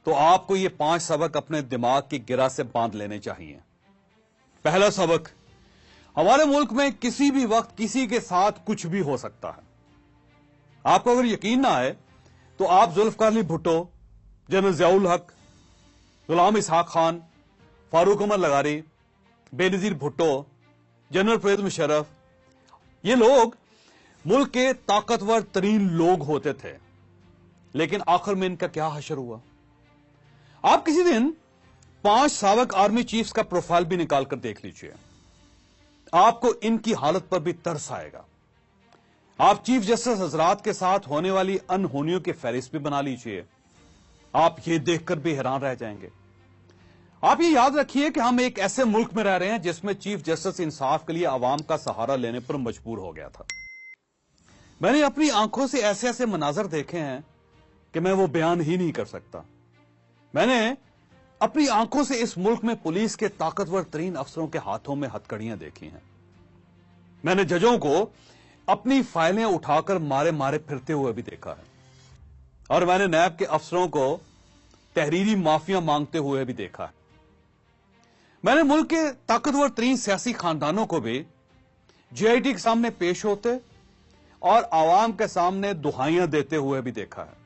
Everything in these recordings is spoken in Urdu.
تو آپ کو یہ 5 سبق اپنے دماغ کی گرہ سے باندھ لینے چاہیے۔ پہلا سبق، ہمارے ملک میں کسی بھی وقت کسی کے ساتھ کچھ بھی ہو سکتا ہے۔ آپ کو اگر یقین نہ آئے تو آپ ذوالفقار علی بھٹو، جنرل ضیاء الحق، غلام اسحاق خان، فاروق عمر لغاری، بے نظیر بھٹو، جنرل پرویز مشرف، یہ لوگ ملک کے طاقتور ترین لوگ ہوتے تھے، لیکن آخر میں ان کا کیا حشر ہوا؟ آپ کسی دن 5 سابق آرمی چیفز کا پروفائل بھی نکال کر دیکھ لیجئے، آپ کو ان کی حالت پر بھی ترس آئے گا۔ آپ چیف جسٹس حضرات کے ساتھ ہونے والی انہونیوں کی فہرست بھی بنا لیجئے، آپ یہ دیکھ کر بھی حیران رہ جائیں گے۔ آپ یہ یاد رکھیے کہ ہم ایک ایسے ملک میں رہ رہے ہیں جس میں چیف جسٹس انصاف کے لیے عوام کا سہارا لینے پر مجبور ہو گیا تھا۔ میں نے اپنی آنکھوں سے ایسے ایسے مناظر دیکھے ہیں کہ میں وہ بیان ہی نہیں کر سکتا۔ میں نے اپنی آنکھوں سے اس ملک میں پولیس کے طاقتور ترین افسروں کے ہاتھوں میں ہتکڑیاں دیکھی ہیں۔ میں نے ججوں کو اپنی فائلیں اٹھا کر مارے مارے پھرتے ہوئے بھی دیکھا ہے، اور میں نے نیب کے افسروں کو تحریری معافیاں مانگتے ہوئے بھی دیکھا ہے۔ میں نے ملک کے طاقتور ترین سیاسی خاندانوں کو بھی جے آئی ٹی کے سامنے پیش ہوتے اور عوام کے سامنے دہائیاں دیتے ہوئے بھی دیکھا ہے۔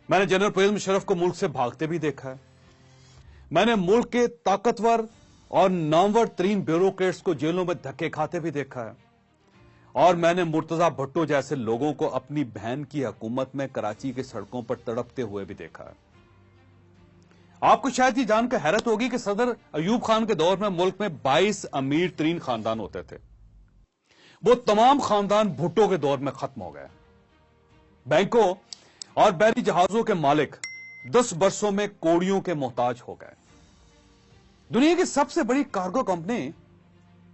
میں نے جنرل پرویز مشرف کو ملک سے بھاگتے بھی دیکھا ہے۔ میں نے ملک کے طاقتور اور نامور ترین بیوروکریٹس کو جیلوں میں دھکے کھاتے بھی دیکھا ہے، اور میں نے مرتضی بھٹو جیسے لوگوں کو اپنی بہن کی حکومت میں کراچی کی سڑکوں پر تڑپتے ہوئے بھی دیکھا ہے۔ آپ کو شاید یہ جان کر حیرت ہوگی کہ صدر ایوب خان کے دور میں ملک میں 22 امیر ترین خاندان ہوتے تھے، وہ تمام خاندان بھٹو کے دور میں ختم ہو گئے۔ بینکوں اور بحری جہازوں کے مالک 10 برسوں میں کوڑیوں کے محتاج ہو گئے۔ دنیا کی سب سے بڑی کارگو کمپنی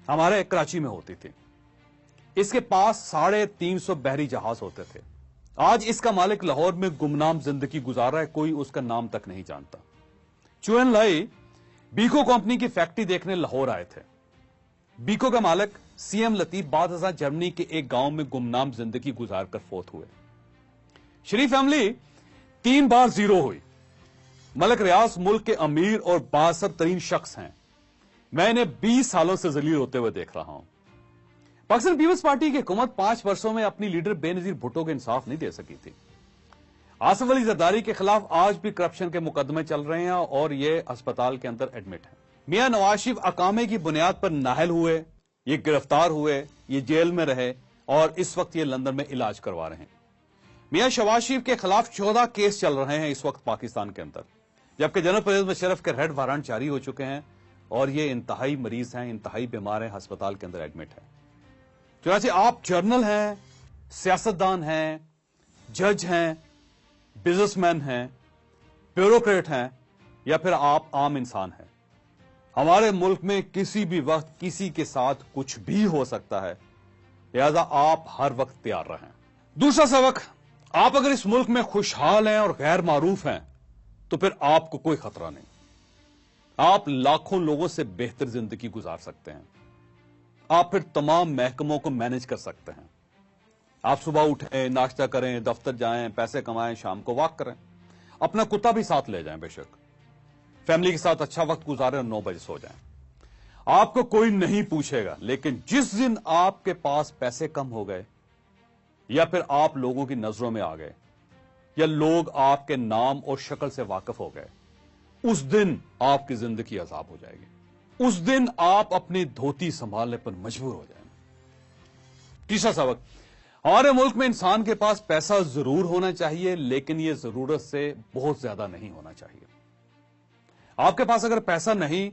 ہمارے کراچی میں ہوتی تھی، اس کے پاس 350 بحری جہاز ہوتے تھے۔ آج اس کا مالک لاہور میں گمنام زندگی گزار رہا ہے، کوئی اس کا نام تک نہیں جانتا۔ چوئن لائی بیکو کمپنی کی فیکٹری دیکھنے لاہور آئے تھے۔ بیکو کا مالک سی ایم لطیف بعد ازاں جرمنی کے ایک گاؤں میں گمنام زندگی گزار کر فوت ہوئے۔ شریف فیملی 3 بار زیرو ہوئی۔ ملک ریاض ملک کے امیر اور بااثر ترین شخص ہیں، میں انہیں 20 سالوں سے ذلیل ہوتے ہوئے دیکھ رہا ہوں۔ پاکستان پیپلز پارٹی کی حکومت 5 برسوں میں اپنی لیڈر بے نظیر بھٹو کو انصاف نہیں دے سکی تھی۔ آصف علی زرداری کے خلاف آج بھی کرپشن کے مقدمے چل رہے ہیں اور یہ ہسپتال کے اندر ایڈمٹ ہیں۔ میاں نواز شریف اقامے کی بنیاد پر نااہل ہوئے، یہ گرفتار ہوئے، یہ جیل میں رہے اور اس وقت یہ لندن میں علاج کروا رہے ہیں۔ میاں شہباز شریف کے خلاف 14 کیس چل رہے ہیں اس وقت پاکستان کے اندر، جبکہ جنرل پرویز مشرف کے ریڈ وارنٹ جاری ہو چکے ہیں اور یہ انتہائی مریض ہیں، انتہائی بیمار ہیں، ہسپتال کے اندر ایڈمٹ ہیں۔ چنانچہ آپ جرنل ہیں، سیاستدان ہیں، جج ہیں، بزنس مین ہیں، بیوروکریٹ ہیں، یا پھر آپ عام انسان ہیں، ہمارے ملک میں کسی بھی وقت کسی کے ساتھ کچھ بھی ہو سکتا ہے، لہذا آپ ہر وقت تیار رہیں۔ دوسرا سبق، آپ اگر اس ملک میں خوشحال ہیں اور غیر معروف ہیں تو پھر آپ کو کوئی خطرہ نہیں، آپ لاکھوں لوگوں سے بہتر زندگی گزار سکتے ہیں، آپ پھر تمام محکموں کو مینج کر سکتے ہیں۔ آپ صبح اٹھیں، ناشتہ کریں، دفتر جائیں، پیسے کمائیں، شام کو واک کریں، اپنا کتا بھی ساتھ لے جائیں، بے شک فیملی کے ساتھ اچھا وقت گزاریں اور 9 بجے سو جائیں۔ آپ کو کوئی نہیں پوچھے گا، لیکن جس دن آپ کے پاس پیسے کم ہو گئے یا پھر آپ لوگوں کی نظروں میں آ گئے یا لوگ آپ کے نام اور شکل سے واقف ہو گئے، اس دن آپ کی زندگی عذاب ہو جائے گی، اس دن آپ اپنی دھوتی سنبھالنے پر مجبور ہو جائیں گے۔ تیسرا سبق، ہمارے ملک میں انسان کے پاس پیسہ ضرور ہونا چاہیے، لیکن یہ ضرورت سے بہت زیادہ نہیں ہونا چاہیے۔ آپ کے پاس اگر پیسہ نہیں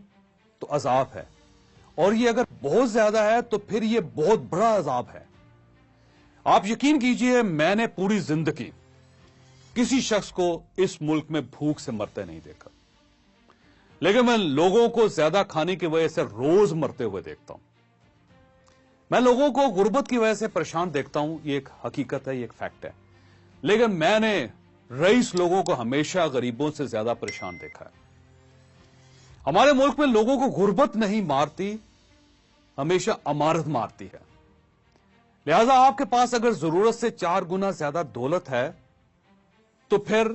تو عذاب ہے، اور یہ اگر بہت زیادہ ہے تو پھر یہ بہت بڑا عذاب ہے۔ آپ یقین کیجئے، میں نے پوری زندگی کسی شخص کو اس ملک میں بھوک سے مرتے نہیں دیکھا، لیکن میں لوگوں کو زیادہ کھانے کی وجہ سے روز مرتے ہوئے دیکھتا ہوں۔ میں لوگوں کو غربت کی وجہ سے پریشان دیکھتا ہوں، یہ ایک حقیقت ہے، یہ ایک فیکٹ ہے، لیکن میں نے رئیس لوگوں کو ہمیشہ غریبوں سے زیادہ پریشان دیکھا ہے۔ ہمارے ملک میں لوگوں کو غربت نہیں مارتی، ہمیشہ امارت مارتی ہے۔ لہذا آپ کے پاس اگر ضرورت سے 4 گنا زیادہ دولت ہے تو پھر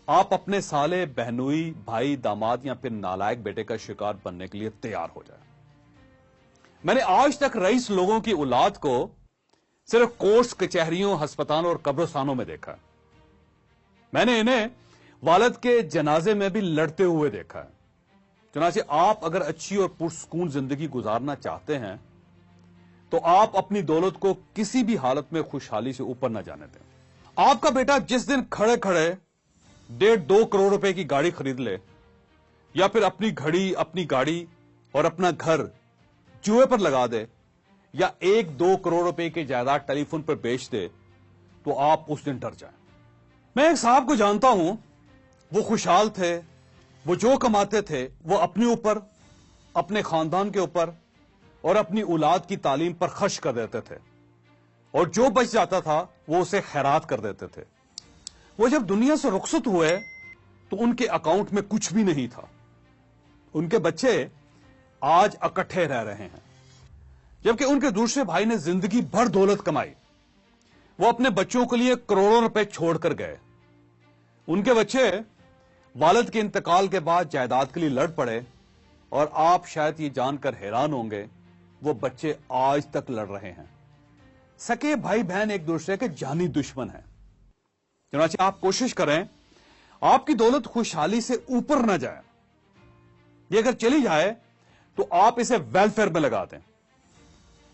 آپ اپنے سالے، بہنوئی، بھائی، داماد یا پھر نالائق بیٹے کا شکار بننے کے لیے تیار ہو جائے۔ میں نے آج تک رئیس لوگوں کی اولاد کو صرف کورٹس، کچہریوں، ہسپتالوں اور قبرستانوں میں دیکھا ہے۔ میں نے انہیں والد کے جنازے میں بھی لڑتے ہوئے دیکھا ہے۔ چنانچہ آپ اگر اچھی اور پرسکون زندگی گزارنا چاہتے ہیں تو آپ اپنی دولت کو کسی بھی حالت میں خوشحالی سے اوپر نہ جانے دیں۔ آپ کا بیٹا جس دن کھڑے کھڑے 1.5-2 کروڑ روپے کی گاڑی خرید لے، یا پھر اپنی گھڑی، اپنی گاڑی اور اپنا گھر جوئے پر لگا دے، یا 1-2 کروڑ روپے کی جائیداد ٹیلی فون پر بیچ دے، تو آپ اس دن ڈر جائیں۔ میں ایک صاحب کو جانتا ہوں، وہ خوشحال تھے، وہ جو کماتے تھے وہ اپنے اوپر، اپنے خاندان کے اوپر اور اپنی اولاد کی تعلیم پر خرچ کر دیتے تھے، اور جو بچ جاتا تھا وہ اسے خیرات کر دیتے تھے۔ وہ جب دنیا سے رخصت ہوئے تو ان کے اکاؤنٹ میں کچھ بھی نہیں تھا۔ ان کے بچے آج اکٹھے رہ رہے ہیں، جبکہ ان کے دوسرے بھائی نے زندگی بھر دولت کمائی۔ وہ اپنے بچوں کے لیے کروڑوں روپے چھوڑ کر گئے۔ ان کے بچے والد کے انتقال کے بعد جائیداد کے لیے لڑ پڑے، اور آپ شاید یہ جان کر حیران ہوں گے وہ بچے آج تک لڑ رہے ہیں۔ سکے بھائی بہن ایک دوسرے کے جانی دشمن ہیں۔ چنانچہ آپ کوشش کریں آپ کی دولت خوشحالی سے اوپر نہ جائے۔ یہ اگر چلی جائے تو آپ اسے ویلفیئر میں لگا دیں۔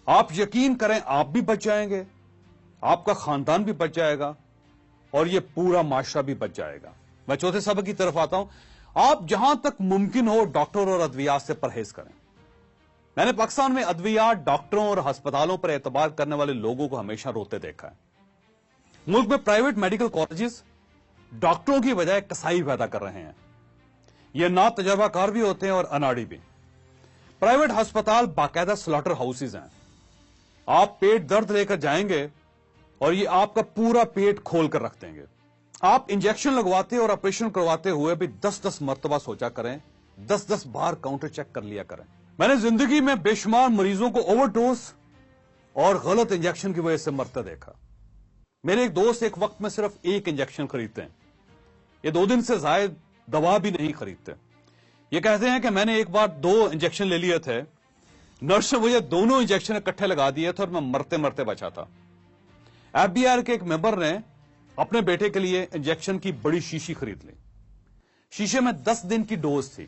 آپ یقین کریں آپ بھی بچ جائیں گے، آپ کا خاندان بھی بچ جائے گا، اور یہ پورا معاشرہ بھی بچ جائے گا۔ میں چوتھے سبق کی طرف آتا ہوں۔ آپ جہاں تک ممکن ہو ڈاکٹر اور ادویات سے پرہیز کریں۔ میں نے پاکستان میں ادویات، ڈاکٹروں اور ہسپتالوں پر اعتبار کرنے والے لوگوں کو ہمیشہ روتے دیکھا ہے۔ ملک میں پرائیویٹ میڈیکل کالجز ڈاکٹروں کی بجائے کسائی پیدا کر رہے ہیں۔ یہ نا تجربہ کار بھی ہوتے ہیں اور اناڑی بھی۔ پرائیویٹ ہسپتال باقاعدہ سلاٹر ہاؤسز ہیں۔ آپ پیٹ درد لے کر جائیں گے اور یہ آپ کا پورا پیٹ کھول کر رکھ دیں گے۔ آپ انجیکشن لگواتے اور آپریشن کرواتے ہوئے بھی 10 مرتبہ سوچا کریں، 10 بار کاؤنٹر چیک کر لیا کریں۔ میں نے زندگی میں بے شمار مریضوں کو اوور ڈوز اور غلط انجیکشن کی وجہ سے مرتے دیکھا۔ میرے ایک دوست ایک وقت میں صرف 1 انجیکشن خریدتے ہیں۔ یہ 2 دن سے زائد دوا بھی نہیں خریدتے۔ یہ کہتے ہیں کہ میں نے ایک بار 2 انجیکشن لے لیے تھے، نرس نے مجھے دونوں انجیکشن اکٹھے لگا دیے تھے اور میں مرتے مرتے بچا تھا۔ ایف بی آر کے ایک ممبر نے اپنے بیٹے کے لیے انجیکشن کی بڑی شیشی خرید لی۔ شیشے میں 10 دن کی ڈوز تھی۔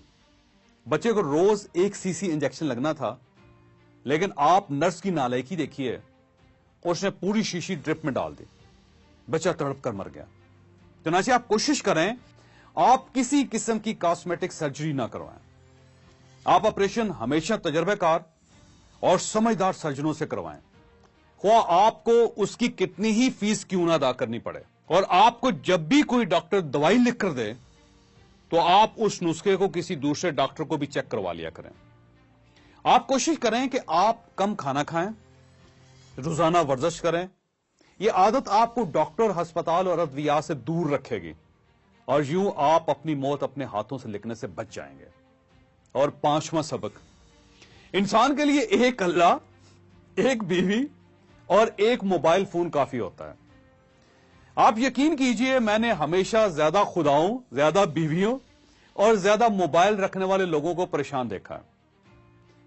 بچے کو روز 1 cc انجیکشن لگنا تھا، لیکن آپ نرس کی نالائکی دیکھیے، اس نے پوری شیشی ڈرپ میں ڈال دی۔ بچہ تڑپ کر مر گیا۔ چنانچہ آپ کوشش کریں آپ کسی قسم کی کاسمیٹک سرجری نہ کروائیں۔ آپ آپریشن ہمیشہ تجربہ کار اور سمجھدار سرجنوں سے کروائیں، خواہ آپ کو اس کی کتنی ہی فیس کیوں نہ ادا کرنی پڑے۔ اور آپ کو جب بھی کوئی ڈاکٹر دوائی لکھ کر دے تو آپ اس نسخے کو کسی دوسرے ڈاکٹر کو بھی چیک کروا لیا کریں۔ آپ کوشش کریں کہ آپ کم کھانا کھائیں، روزانہ ورزش کریں۔ یہ عادت آپ کو ڈاکٹر، ہسپتال اور ادویات سے دور رکھے گی، اور یوں آپ اپنی موت اپنے ہاتھوں سے لکھنے سے بچ جائیں گے۔ اور 5واں سبق، انسان کے لیے ایک اللہ، ایک بیوی اور ایک موبائل فون کافی ہوتا ہے۔ آپ یقین کیجئے میں نے ہمیشہ زیادہ خداؤں، زیادہ بیویوں اور زیادہ موبائل رکھنے والے لوگوں کو پریشان دیکھا ہے۔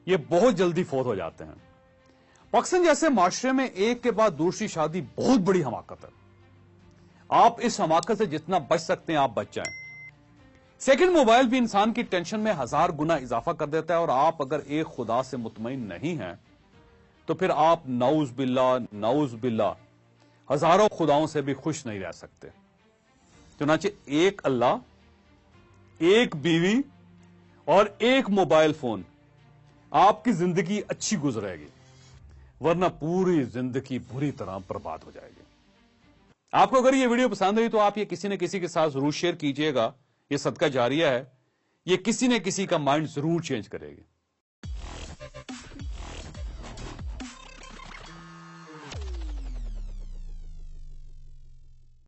یہ بہت جلدی فوت ہو جاتے ہیں۔ پاکستان جیسے معاشرے میں ایک کے بعد دوسری شادی بہت بڑی حماقت ہے۔ آپ اس حماقت سے جتنا بچ سکتے ہیں آپ بچ جائیں۔ سیکنڈ موبائل بھی انسان کی ٹینشن میں 1000 گنا اضافہ کر دیتا ہے، اور آپ اگر ایک خدا سے مطمئن نہیں ہیں تو پھر آپ نعوذ باللہ ہزاروں خداؤں سے بھی خوش نہیں رہ سکتے۔ چنانچہ ایک اللہ، ایک بیوی اور ایک موبائل فون، آپ کی زندگی اچھی گزرے گی، ورنہ پوری زندگی بری طرح برباد ہو جائے گی۔ آپ کو اگر یہ ویڈیو پسند ہوئی تو آپ یہ کسی نہ کسی کے ساتھ ضرور شیئر کیجئے گا۔ یہ صدقہ جاریہ ہے، یہ کسی نہ کسی کا مائنڈ ضرور چینج کرے گی۔